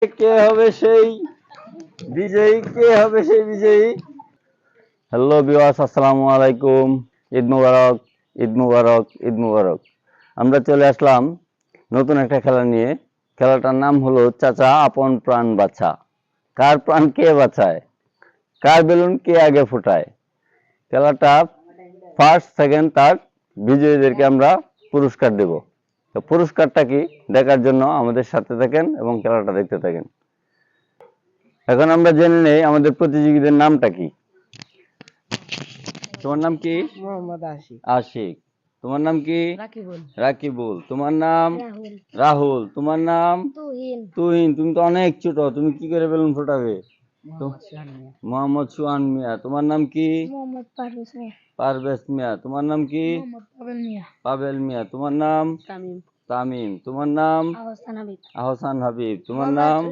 কে হবে সেই বিজয়ী? কে হবে সেই বিজয়ী? হ্যালো ভিউয়ার্স, আসসালামু আলাইকুম। ঈদ মুবারক, ঈদ মুবারক, ঈদ মুবারক। আমরা চলে আসলাম নতুন একটা খেলা নিয়ে। খেলাটার নাম হলো চাচা আপন প্রাণ বাঁচা। কার প্রাণ কে বাঁচায়, কার বেলুন কে আগে ফোটায়। খেলাটা ফার্স্ট, সেকেন্ড, থার্ড বিজয়ীদেরকে আমরা পুরস্কার দেব। তো পুরস্কারটা কি দেখার জন্য আমাদের সাথে থাকেন এবং খেলাটা দেখতে থাকেন। এখন আমরা জেনে নেই আমাদের প্রতিযোগীদের নামটা কি। তোমার নাম কি? মোহাম্মদ আশিক। আশিক। তোমার নাম কি? রাকিবুল। রাকিবুল। তোমার নাম? রাহুল। রাহুল। তোমার নাম? তুহিন। তুহিন। তুমি তো অনেক ছোট, তুমি কি করে বেলুন ফোটাবে? মোহাম্মদ সুহান মিয়া। মোহাম্মদ সুহান মিয়া। তোমার নাম কি? মোহাম্মদ পারভেজ মিয়া। পারভেজ মিয়া। তোমার নাম কি? মোহাম্মদ পাবেল মিয়া। পাবেল মিয়া। তোমার নাম? তামিম। তামিম। তোমার নাম? আহসান হাবিব। আহসান হাবিব। তোমার নাম?